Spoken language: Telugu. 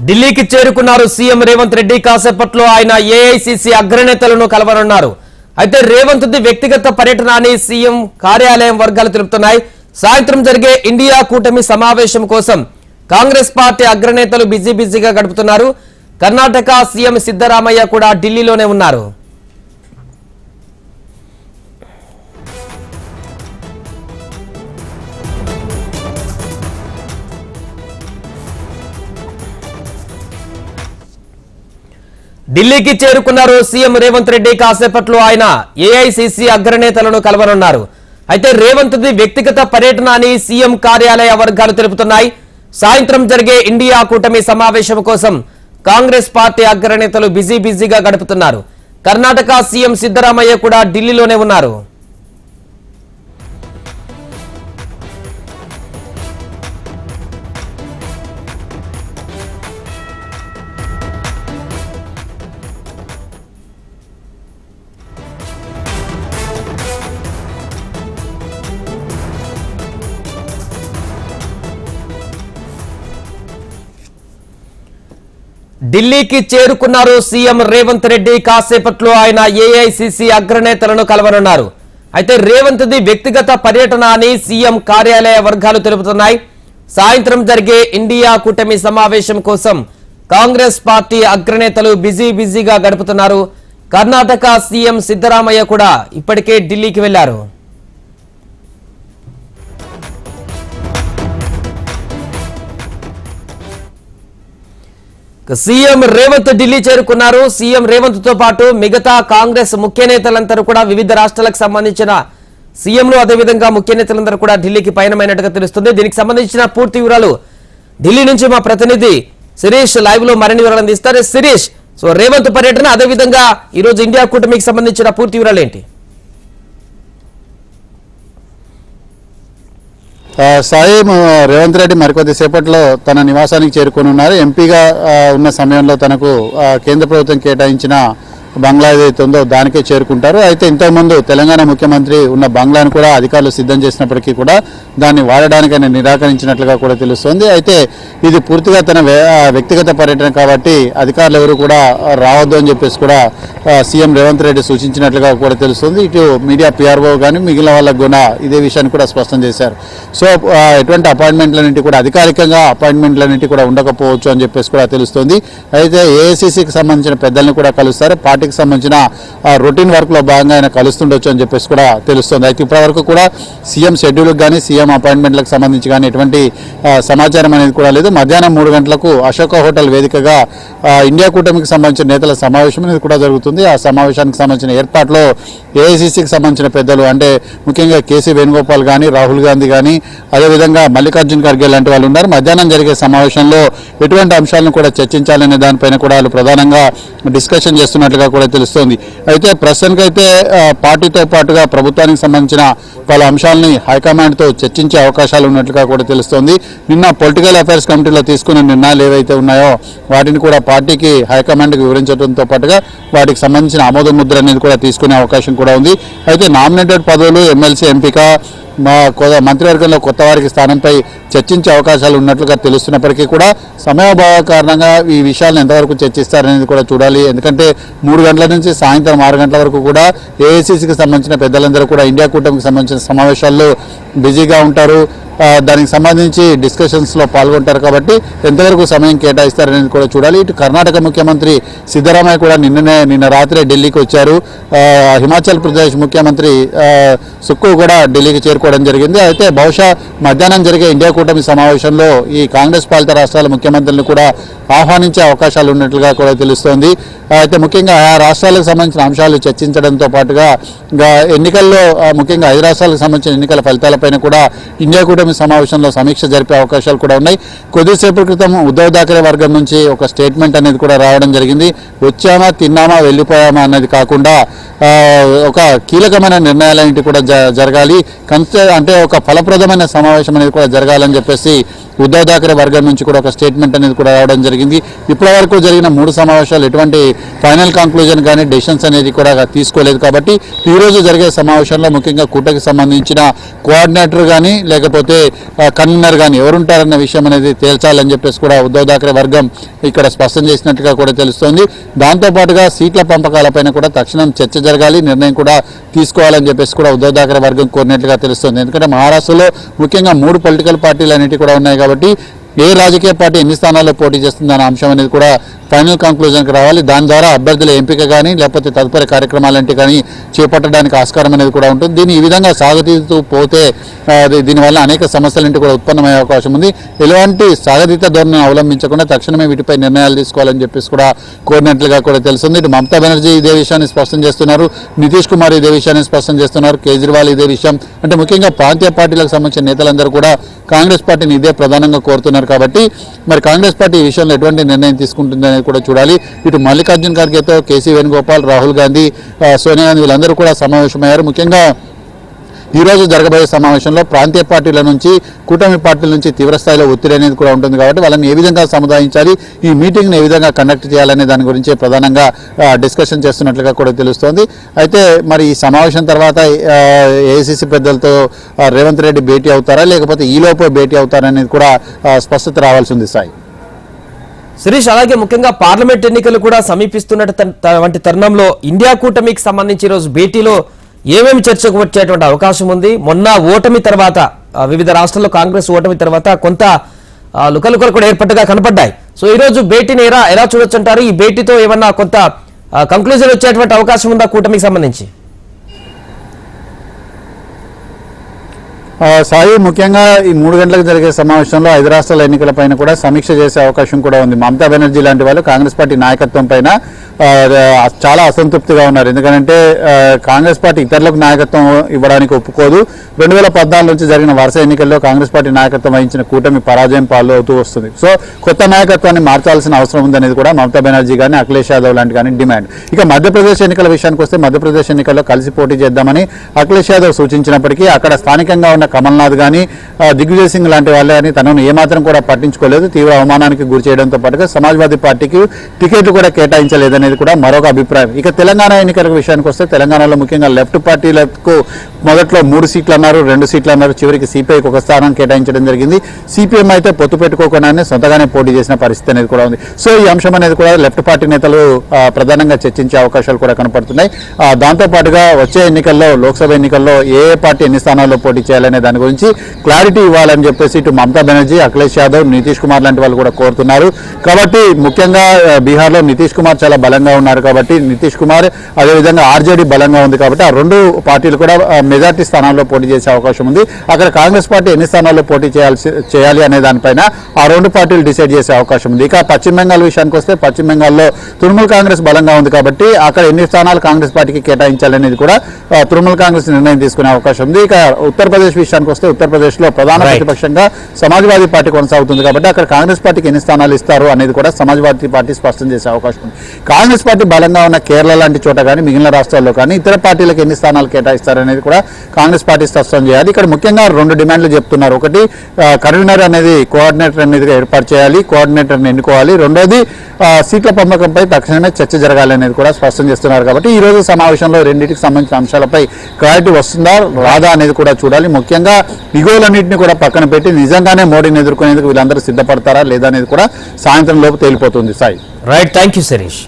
ఢిల్లీకి చేరుకున్నారు సీఎం రేవంత్ రెడ్డి. కాసేపట్లో ఆయన ఏఐసీసీ అగ్రనేతలను కలవనున్నారు. అయితే రేవంత్ ది వ్యక్తిగత పర్యటన అని సీఎం కార్యాలయం వర్గాలు తెలుపుతున్నాయి. సాయంత్రం జరిగే ఇండియా కూటమి సమావేశం కోసం కాంగ్రెస్ పార్టీ అగ్రనేతలు బిజీగా గడుపుతున్నారు. కర్ణాటక సీఎం సిద్ధరామయ్య కూడా ఢిల్లీలోనే ఉన్నారు. ఢిల్లీకి చేరుకున్నారు సీఎం రేవంత్ రెడ్డి. కాసేపట్లో ఆయన ఏఐసీసీ అగ్రనేతలను కలవనున్నారు. అయితే రేవంత్ ది వ్యక్తిగత పర్యటన అని సీఎం కార్యాలయ వర్గాలు తెలుపుతున్నాయి. సాయంత్రం జరిగే ఇండియా కూటమి సమావేశం కోసం కాంగ్రెస్ పార్టీ అగ్రనేతలు బిజీగా గడుపుతున్నారు. కర్ణాటక సీఎం సిద్ధరామయ్య కూడా ఢిల్లీలోనే ఉన్నారు. ఢిల్లీకి చేరుకున్నారు సీఎం రేవంత్ రెడ్డి. కాసేపట్లో ఆయన ఏఐసీసీ అగ్రనేతలను కలవనున్నారు. అయితే రేవంత్ ది వ్యక్తిగత పర్యటన అని సీఎం కార్యాలయ వర్గాలు తెలుపుతున్నాయి. సాయంత్రం జరిగే ఇండియా కూటమి సమావేశం కోసం కాంగ్రెస్ పార్టీ అగ్రనేతలు బిజీగా గడుపుతున్నారు. కర్ణాటక సీఎం సిద్ధరామయ్య కూడా ఇప్పటికే ఢిల్లీకి వెళ్లారు. సీఎం రేవంత్ ఢిల్లీ చేరుకున్నారు. సీఎం రేవంత్ తో పాటు మిగతా కాంగ్రెస్ ముఖ్య నేతలందరూ కూడా వివిధ రాష్ట్రాలకు సంబంధించిన సీఎంలు అదేవిధంగా ముఖ్య నేతలందరూ కూడా ఢిల్లీకి పయనమైనట్టుగా తెలుస్తుంది. దీనికి సంబంధించిన పూర్తి వివరాలు ఢిల్లీ నుంచి మా ప్రతినిధి శిరీష్ లైవ్ లో మరిన్ని వివరాలు అందిస్తారు. శిరీష్, సో రేవంత్ పర్యటన అదేవిధంగా ఈ రోజు ఇండియా కూటమికి సంబంధించిన పూర్తి వివరాలు ఏంటి? సాయి, రేవంత్ రెడ్డి మరికొద్ది సేపట్లో తన నివాసానికి చేరుకోనున్నారు. ఎంపీగా ఉన్న సమయంలో తనకు కేంద్ర ప్రభుత్వం కేటాయించిన బంగ్లా ఏదైతే ఉందో దానికే చేరుకుంటారు. అయితే ఇంతకుముందు తెలంగాణ ముఖ్యమంత్రి ఉన్న బంగ్లాను కూడా అధికారులు సిద్ధం చేసినప్పటికీ కూడా దాన్ని వాడడానికి ఆయన నిరాకరించినట్లుగా కూడా తెలుస్తోంది. అయితే ఇది పూర్తిగా తన వ్యక్తిగత పర్యటన కాబట్టి అధికారులు ఎవరు కూడా రావద్దు అని చెప్పేసి కూడా సీఎం రేవంత్ రెడ్డి సూచించినట్లుగా కూడా తెలుస్తుంది. ఇటు మీడియా పిఆర్ఓ కానీ మిగిలిన వాళ్ళకు కూడా ఇదే విషయాన్ని కూడా స్పష్టం చేశారు. సో ఎటువంటి అపాయింట్మెంట్లన్నింటి కూడా అధికారికంగా అపాయింట్మెంట్లన్నింటి కూడా ఉండకపోవచ్చు అని చెప్పేసి కూడా తెలుస్తుంది. అయితే ఏఐసీసీకి సంబంధించిన పెద్దల్ని కూడా కలుస్తారు. పార్టీకి సంబంధించిన రొటీన్ వర్క్ లో భాగంగా ఆయన కలుస్తుండొచ్చు అని చెప్పేసి కూడా తెలుస్తుంది. అయితే ఇప్పటివరకు కూడా సీఎం షెడ్యూల్కి కానీ సీఎం అపాయింట్మెంట్లకు సంబంధించి కానీ ఎటువంటి సమాచారం అనేది కూడా లేదు. మధ్యాహ్నం 3 గంటలకు అశోక హోటల్ వేదికగా ఇండియా కూటమికి సంబంధించిన నేతల సమావేశం అనేది కూడా జరుగుతుంది. ఆ సమావేశానికి సంబంధించిన ఏర్పాట్లో ఏఐసీసీకి సంబంధించిన పెద్దలు అంటే ముఖ్యంగా కేసీ వేణుగోపాల్ కానీ రాహుల్ గాంధీ కానీ అదేవిధంగా మల్లికార్జున్ ఖర్గే లాంటి వాళ్ళు ఉన్నారు. మధ్యాహ్నం జరిగే సమావేశంలో ఎటువంటి అంశాలను కూడా చర్చించాలనే దానిపైన కూడా వాళ్ళు ప్రధానంగా డిస్కషన్ చేస్తున్నట్లుగా కూడా తెలుస్తోంది. అయితే ప్రస్తుతానికైతే పార్టీతో పాటుగా ప్రభుత్వానికి సంబంధించిన పలు అంశాలని హైకమాండ్తో చర్చించే అవకాశాలు ఉన్నట్లుగా కూడా తెలుస్తోంది. నిన్న పొలిటికల్ అఫైర్స్ కమిటీలో తీసుకున్న నిర్ణయాలు ఏవైతే ఉన్నాయో వాటిని కూడా పార్టీకి హైకమాండ్కి వివరించడంతో పాటుగా వాటికి సంబంధించిన ఆమోద ముద్ర అనేది కూడా తీసుకునే అవకాశం కూడా ఉంది. అయితే నామినేటెడ్ పదవులు ఎమ్మెల్సీ ఎంపిక మంత్రివర్గంలో కొత్త వారికి స్థానంపై చర్చించే అవకాశాలు ఉన్నట్లుగా తెలుస్తున్నప్పటికీ కూడా సమయాభావ కారణంగా ఈ విషయాలను ఎంతవరకు చర్చిస్తారనేది కూడా చూడాలి. ఎందుకంటే 3 గంటల నుంచి సాయంత్రం 6 గంటల వరకు కూడా ఏఐసీసీకి సంబంధించిన పెద్దలందరూ కూడా ఇండియా కూటమికి సంబంధించిన సమావేశాల్లో బిజీగా ఉంటారు. దానికి సంబంధించి డిస్కషన్స్లో పాల్గొంటారు కాబట్టి ఎంతవరకు సమయం కేటాయిస్తారనేది కూడా చూడాలి. ఇటు కర్ణాటక ముఖ్యమంత్రి సిద్ధరామయ్య కూడా నిన్న రాత్రే ఢిల్లీకి వచ్చారు. హిమాచల్ ప్రదేశ్ ముఖ్యమంత్రి సుక్కు కూడా ఢిల్లీకి చేరుకోవడం జరిగింది. అయితే బహుశా మధ్యాహ్నం జరిగే ఇండియా కూటమి సమావేశంలో ఈ కాంగ్రెస్ పాలిత రాష్ట్రాల ముఖ్యమంత్రులను కూడా ఆహ్వానించే అవకాశాలు ఉన్నట్లుగా కూడా తెలుస్తోంది. అయితే ముఖ్యంగా ఆ రాష్ట్రాలకు సంబంధించిన అంశాలు చర్చించడంతో పాటుగా ఎన్నికల్లో ముఖ్యంగా 5 రాష్ట్రాలకు సంబంధించిన ఎన్నికల ఫలితాలపైన కూడా ఇండియా కూటమి సమావేశంలో సమీక్ష జరిపే అవకాశాలు కూడా ఉన్నాయి. కొద్దిసేపటి క్రితం ఉద్ధవ్ ఠాక్రే వర్గం నుంచి ఒక స్టేట్మెంట్ అనేది కూడా రావడం జరిగింది. వచ్చామా తిన్నామా వెళ్ళిపోయామా అన్నది కాకుండా ఒక కీలకమైన నిర్ణయాలన్నింటి కూడా జరగాలి, అంటే ఒక ఫలప్రదమైన సమావేశం అనేది కూడా జరగాలని చెప్పేసి ఉద్ధవ్ ఠాక్రే వర్గం నుంచి కూడా ఒక స్టేట్మెంట్ అనేది కూడా రావడం జరిగింది. ఇప్పటి వరకు జరిగిన 3 సమావేశాలు ఎటువంటి ఫైనల్ కంక్లూజన్ కానీ డెసిషన్స్ అనేది కూడా తీసుకోలేదు. కాబట్టి ఈ రోజు జరిగే సమావేశంలో ముఖ్యంగా కూటమికి సంబంధించిన కోఆర్డినేటర్ కానీ లేకపోతే కన్వీనర్ కానీ ఎవరుంటారన్న విషయం అనేది తేల్చాలని చెప్పేసి కూడా ఉద్ధవ్ ఠాక్రే వర్గం ఇక్కడ స్పష్టం చేసినట్టుగా కూడా తెలుస్తోంది. దాంతోపాటుగా సీట్ల పంపకాలపైన కూడా తక్షణం చర్చ జరగాలి, నిర్ణయం కూడా తీసుకోవాలని చెప్పేసి కూడా ఉద్ధవ్ ఠాక్రే వర్గం కోరినట్లుగా తెలుస్తుంది. ఎందుకంటే మహారాష్ట్రలో ముఖ్యంగా 3 పొలిటికల్ పార్టీలు అనేవి కూడా ఉన్నాయి కాబట్టి ఏ రాజకీయ పార్టీ ఎన్ని స్థానాల్లో పోటీ చేస్తుంది అనే అంశం అనేది కూడా ఫైనల్ కంక్లూజన్కి రావాలి. దాని ద్వారా అభ్యర్థుల ఎంపిక కానీ లేకపోతే తదుపరి కార్యక్రమాలంటే కానీ చేపట్టడానికి ఆస్కారం అనేది కూడా ఉంటుంది. దీన్ని ఈ విధంగా సాగతీస్తూ పోతే దీనివల్ల అనేక సమస్యలంటే కూడా ఉత్పన్నమయ్యే అవకాశం ఉంది. ఎలాంటి సాగతీత ధోరణిని అవలంబించకుండా తక్షణమే వీటిపై నిర్ణయాలు తీసుకోవాలని చెప్పేసి కూడా కోరినట్లుగా కూడా తెలుస్తుంది. ఇటు మమతా బెనర్జీ ఇదే విషయాన్ని స్పష్టం చేస్తున్నారు, నితీష్ కుమార్ ఇదే విషయాన్ని స్పష్టం చేస్తున్నారు, కేజ్రీవాల్ ఇదే విషయం, అంటే ముఖ్యంగా ప్రాంతీయ పార్టీలకు సంబంధించిన నేతలందరూ కూడా కాంగ్రెస్ పార్టీని ఇదే ప్రధానంగా కోరుతున్నారు. కాబట్టి మరి కాంగ్రెస్ పార్టీ ఈ విషయంలో ఎటువంటి నిర్ణయం తీసుకుంటుంది అనేది కూడా చూడాలి. ఇటు మల్లికార్జున్ ఖర్గేతో కేసీ వేణుగోపాల్, రాహుల్ గాంధీ, సోనియా గాంధీ వీళ్ళందరూ కూడా సమావేశమయ్యారు. ముఖ్యంగా ఈ రోజు జరగబోయే సమావేశంలో ప్రాంతీయ పార్టీల నుంచి కూటమి పార్టీల నుంచి తీవ్రస్థాయిలో ఒత్తిడి అనేది కూడా ఉంటుంది. కాబట్టి వాళ్ళని ఏ విధంగా సముదాయించాలి, ఈ మీటింగ్ని ఏ విధంగా కండక్ట్ చేయాలనే దాని గురించి ప్రధానంగా డిస్కషన్ చేస్తున్నట్లుగా కూడా తెలుస్తోంది. అయితే మరి ఈ సమావేశం తర్వాత ఏఐసీసీ పెద్దలతో రేవంత్ రెడ్డి భేటీ అవుతారా లేకపోతే ఈలోపు భేటీ అవుతారా అనేది కూడా స్పష్టత రావాల్సి ఉంది. సాయి శిరీష్, అలాగే ముఖ్యంగా పార్లమెంట్ ఎన్నికలు కూడా సమీపిస్తున్నటువంటి తరుణంలో ఇండియా కూటమికి సంబంధించి ఈ రోజు భేటీలో ఏమేమి చర్చకు వచ్చేటువంటి అవకాశం ఉంది? మొన్న ఓటమి తర్వాత వివిధ రాష్ట్రాల్లో కాంగ్రెస్ ఓటమి తర్వాత కొంత లుకలుకలు కూడా ఏర్పట్టుగా కనపడ్డాయి. సో ఈ రోజు భేటీని ఎలా చూడొచ్చు అంటారు? ఈ భేటీతో ఏమన్నా కొంత కంక్లూజన్ వచ్చేటువంటి అవకాశం ఉందా కూటమికి సంబంధించి? సాయి, ముఖ్యంగా ఈ 3 గంటలకు జరిగే సమావేశంలో 5 రాష్ట్రాల ఎన్నికలపైన కూడా సమీక్ష చేసే అవకాశం కూడా ఉంది. మమతా బెనర్జీ లాంటి వాళ్ళు కాంగ్రెస్ పార్టీ నాయకత్వం పైన చాలా అసంతృప్తిగా ఉన్నారు. ఎందుకంటే కాంగ్రెస్ పార్టీ ఇతరులకు నాయకత్వం ఇవ్వడానికి ఒప్పుకోదు. 2014 నుంచి జరిగిన వరుస ఎన్నికల్లో కాంగ్రెస్ పార్టీ నాయకత్వం వహించిన కూటమి పరాజయం పాలు అవుతూ వస్తుంది. సో కొత్త నాయకత్వాన్ని మార్చాల్సిన అవసరం ఉందనేది కూడా మమతా బెనర్జీ కానీ అఖిలేష్ యాదవ్ లాంటి కానీ డిమాండ్. ఇక మధ్యప్రదేశ్ ఎన్నికల విషయానికి వస్తే మధ్యప్రదేశ్ ఎన్నికల్లో కలిసి పోటీ చేద్దామని అఖిలేష్ యాదవ్ సూచించినప్పటికీ అక్కడ స్థానికంగా ఉన్న కమల్నాథ్ కానీ దిగ్విజయ్ సింగ్ లాంటి వాళ్ళే అని తనను ఏమాత్రం కూడా పట్టించుకోలేదు. తీవ్ర అవమానానికి గురి చేయడంతో పాటుగా సమాజ్వాదీ పార్టీకి టికెట్లు కూడా కేటాయించలేదని కూడా మరొక అభిప్రాయం. ఇక తెలంగాణ ఎన్నికల విషయానికి వస్తే తెలంగాణలో ముఖ్యంగా లెఫ్ట్ పార్టీలకు మొదట్లో 3 సీట్లు అన్నారు, 2 సీట్లు అన్నారు, చివరికి సిపిఐకి ఒక స్థానం కేటాయించడం జరిగింది. సిపిఎం అయితే పొత్తు పెట్టుకోకుండానే సొంతగానే పోటీ చేసిన పరిస్థితి అనేది కూడా ఉంది. సో ఈ అంశం అనేది కూడా లెఫ్ట్ పార్టీ నేతలు ప్రధానంగా చర్చించే అవకాశాలు కూడా కనపడుతున్నాయి. దాంతోపాటుగా వచ్చే ఎన్నికల్లో లోక్సభ ఎన్నికల్లో ఏ పార్టీ ఎన్ని స్థానాల్లో పోటీ చేయాలనే దాని గురించి క్లారిటీ ఇవ్వాలని చెప్పేసి ఇటు మమతా బెనర్జీ, అఖిలేష్ యాదవ్, నితీష్ కుమార్ లాంటి వాళ్ళు కూడా కోరుతున్నారు. కాబట్టి ముఖ్యంగా బీహార్లో నితీష్ కుమార్ చాలా బలంగా ఉన్నారు కాబట్టి నితీష్ కుమార్, అదేవిధంగా ఆర్జేడీ బలంగా ఉంది కాబట్టి ఆ 2 పార్టీలు కూడా మెజార్టీ స్థానాల్లో పోటీ చేసే అవకాశం ఉంది. అక్కడ కాంగ్రెస్ పార్టీ ఎన్ని స్థానాల్లో పోటీ చేయాలి అనే దానిపైన ఆ 2 పార్టీలు డిసైడ్ చేసే అవకాశం ఉంది. ఇక పశ్చిమ బెంగాల్ విషయానికి వస్తే పశ్చిమ బెంగాల్లో తృణమూల్ కాంగ్రెస్ బలంగా ఉంది కాబట్టి అక్కడ ఎన్ని స్థానాలు కాంగ్రెస్ పార్టీకి కేటాయించాలనేది కూడా తృణమూల్ కాంగ్రెస్ నిర్ణయం తీసుకునే అవకాశం ఉంది. ఇక ఉత్తరప్రదేశ్ విషయానికి వస్తే ఉత్తరప్రదేశ్లో ప్రధాన ప్రతిపక్షంగా సమాజ్వాదీ పార్టీ కొనసాగుతుంది కాబట్టి అక్కడ కాంగ్రెస్ పార్టీకి ఎన్ని స్థానాలు ఇస్తారు అనేది కూడా సమాజ్వాదీ పార్టీ స్పష్టం చేసే అవకాశం ఉంది. కాంగ్రెస్ పార్టీ బలంగా ఉన్న కేరళ లాంటి చోట కానీ మిగిలిన రాష్ట్రాల్లో కానీ ఇతర పార్టీలకు ఎన్ని స్థానాలు కేటాయిస్తారనేది కూడా కాంగ్రెస్ పార్టీ స్పష్టం చేయాలి. ఇక్కడ ముఖ్యంగా 2 డిమాండ్లు చెప్తున్నారు. ఒకటి, కన్వీనర్ అనేది కోఆర్డినేటర్ అనేది ఏర్పాటు చేయాలి, కోఆర్డినేటర్ని ఎన్నుకోవాలి. రెండోది, సీట్ల పంపకంపై తక్షణమే చర్చ జరగాలి అనేది కూడా స్పష్టం చేస్తున్నారు. కాబట్టి ఈ రోజు సమావేశంలో రెండింటికి సంబంధించిన అంశాలపై క్లారిటీ వస్తుందా రాదా అనేది కూడా చూడాలి. ముఖ్యంగా ఇగోలన్నింటినీ కూడా పక్కన పెట్టి నిజంగానే మోడీని ఎదుర్కొనేందుకు వీళ్ళందరూ సిద్ధపడతారా లేదా అనేది కూడా సాయంత్రం లోపు తేలిపోతుంది. Sai, right, thank you Sirish.